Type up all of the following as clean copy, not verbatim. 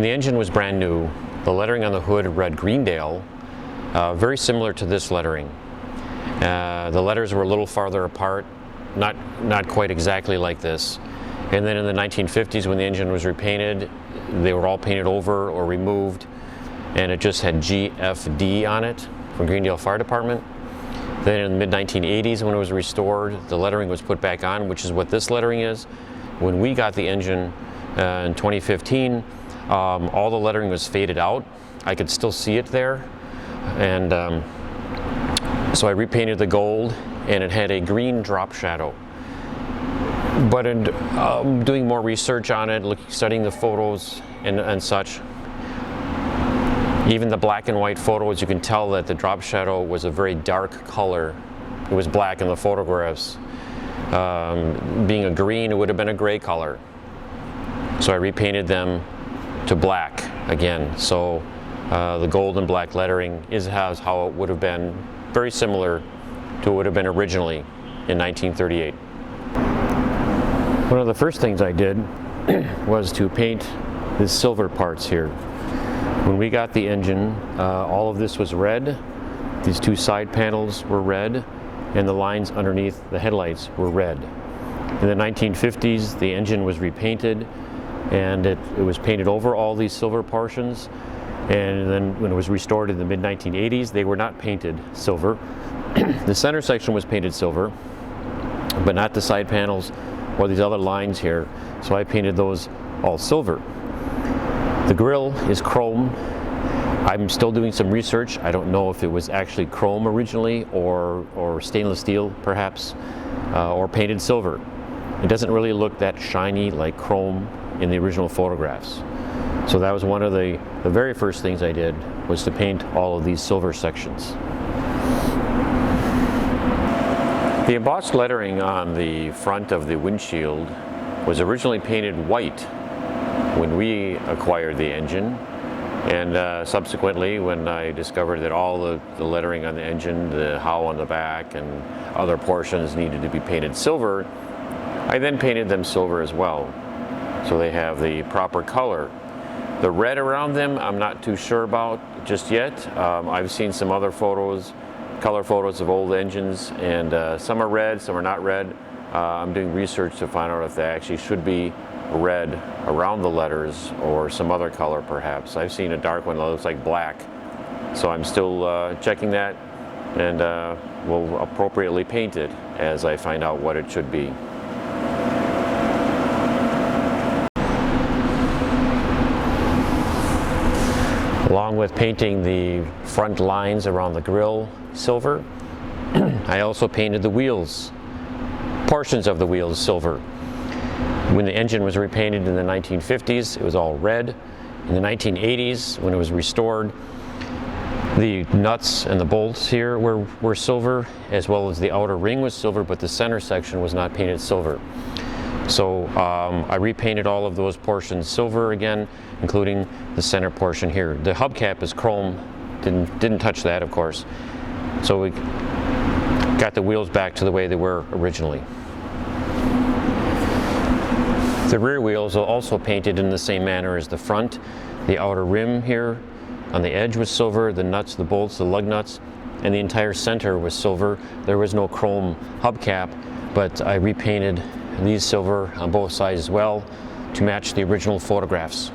the engine was brand new, the lettering on the hood read Greendale, very similar to this lettering. The letters were a little farther apart, not quite exactly like this. And then in the 1950s, when the engine was repainted, they were all painted over or removed, and it just had GFD on it from Greendale Fire Department. Then in the mid-1980s, when it was restored, the lettering was put back on, which is what this lettering is. When we got the engine in 2015, all the lettering was faded out. I could still see it there, and so I repainted the gold, and it had a green drop shadow. But in doing more research on it, studying the photos and such, even the black and white photos, you can tell that the drop shadow was a very dark color. It was black in the photographs. Being a green, it would have been a gray color. So I repainted them to black again. So the gold and black lettering is how it would have been, very similar to what it would have been originally in 1938. One of the first things I did was to paint the silver parts here. When we got the engine, all of this was red. These two side panels were red, and the lines underneath the headlights were red. In the 1950s, the engine was repainted, and it was painted over all these silver portions. And then when it was restored in the mid-1980s, they were not painted silver. The center section was painted silver, but not the side panels or these other lines here. So I painted those all silver. The grille is chrome. I'm still doing some research. I don't know if it was actually chrome originally or stainless steel perhaps, or painted silver. It doesn't really look that shiny like chrome in the original photographs. So that was one of the very first things I did, was to paint all of these silver sections. The embossed lettering on the front of the windshield was originally painted white when we acquired the engine, and subsequently when I discovered that all the lettering on the engine, the Howe on the back and other portions needed to be painted silver, I then painted them silver as well, so they have the proper color. The red around them I'm not too sure about just yet. I've seen some other photos, color photos of old engines, and some are red, some are not red. I'm doing research to find out if they actually should be red around the letters or some other color perhaps. I've seen a dark one that looks like black, so I'm still checking that, and will appropriately paint it as I find out what it should be. Along with painting the front lines around the grille silver, I also painted the wheels, portions of the wheels silver. When the engine was repainted in the 1950s, it was all red. In the 1980s, when it was restored, the nuts and the bolts here were silver, as well as the outer ring was silver, but the center section was not painted silver. So I repainted all of those portions silver again, including the center portion here. The hubcap is chrome, didn't touch that, of course. So we got the wheels back to the way they were originally. The rear wheels are also painted in the same manner as the front. The outer rim here on the edge was silver, the nuts, the bolts, the lug nuts, and the entire center was silver. There was no chrome hubcap, but I repainted these silver on both sides as well to match the original photographs.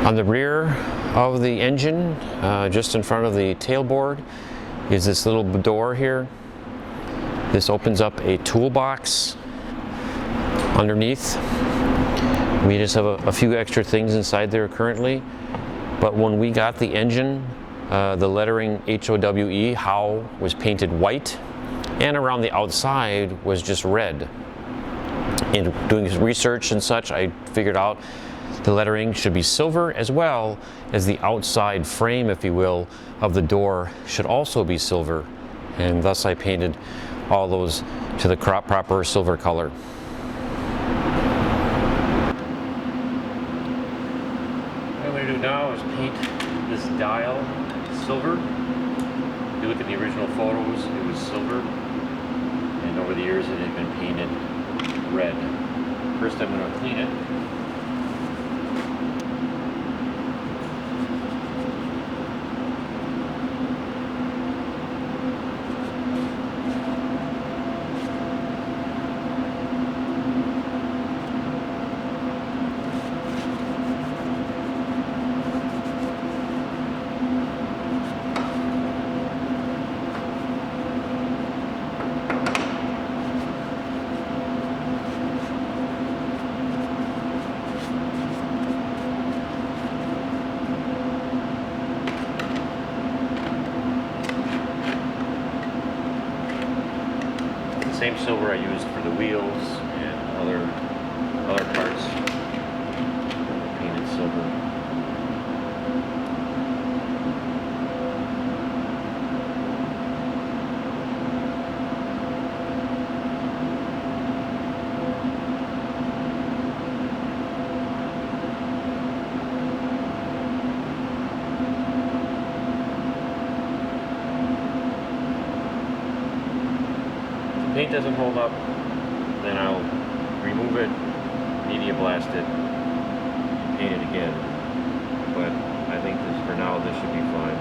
On the rear of the engine, just in front of the tailboard, is this little door here. This opens up a toolbox underneath. We just have a few extra things inside there currently, but when we got the engine, the lettering HOWE, Howe, was painted white, and around the outside was just red. In doing research and such, I figured out the lettering should be silver, as well as the outside frame, if you will, of the door should also be silver, and thus I painted all those to the proper silver color. What I'm going to do now is paint this dial silver. If you look at the original photos, it was silver, and over the years it had been painted red. First I'm going to clean it. Same silver I used for the wheels and other parts. Painted silver. Paint doesn't hold up, then I'll remove it, media blast it, paint it again. But I think this, for now, this should be fine.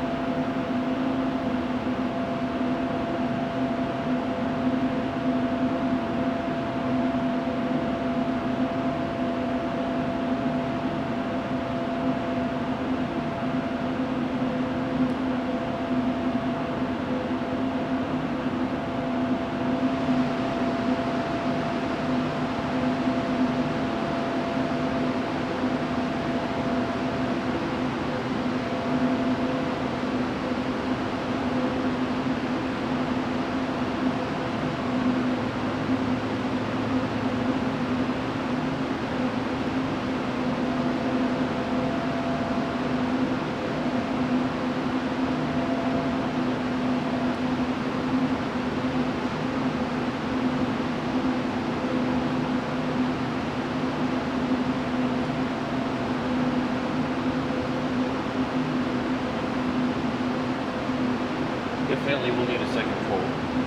Definitely will need a second coat,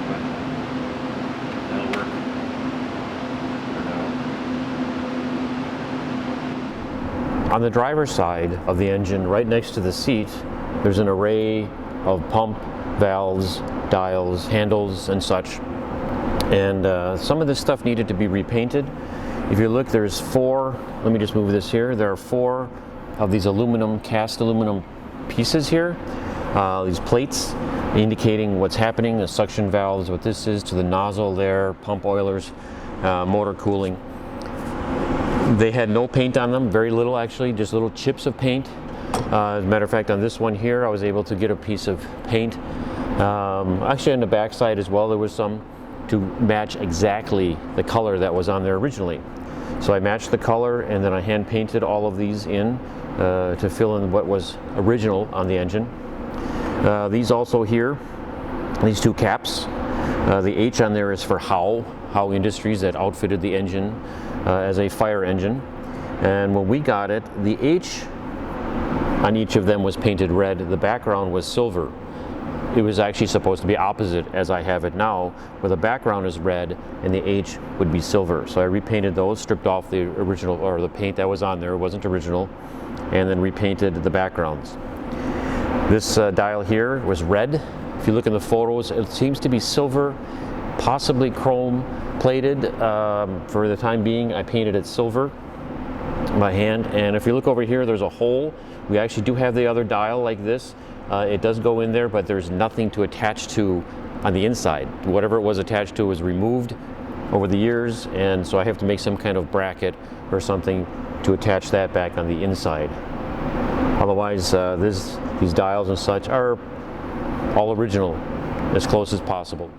but that'll work for now. On the driver's side of the engine, right next to the seat, there's an array of pump, valves, dials, handles, and such. And some of this stuff needed to be repainted. If you look, there's four, let me just move this here, there are four of these cast aluminum pieces here, these plates, indicating what's happening, the suction valves, what this is, to the nozzle there, pump oilers, motor cooling. They had no paint on them, very little actually, just little chips of paint. As a matter of fact, on this one here, I was able to get a piece of paint. Actually on the back side as well, there was some to match exactly the color that was on there originally. So I matched the color and then I hand painted all of these in to fill in what was original on the engine. These also here, these two caps, the H on there is for Howe Industries, that outfitted the engine as a fire engine. And when we got it, the H on each of them was painted red, the background was silver. It was actually supposed to be opposite as I have it now, where the background is red and the H would be silver. So I repainted those, stripped off the original, or the paint that was on there, it wasn't original, and then repainted the backgrounds. This dial here was red. If you look in the photos, it seems to be silver, possibly chrome plated. For the time being, I painted it silver by hand. And if you look over here, there's a hole. We actually do have the other dial like this. It does go in there, but there's nothing to attach to on the inside. Whatever it was attached to was removed over the years, and so I have to make some kind of bracket or something to attach that back on the inside. Otherwise, these dials and such are all original, as close as possible.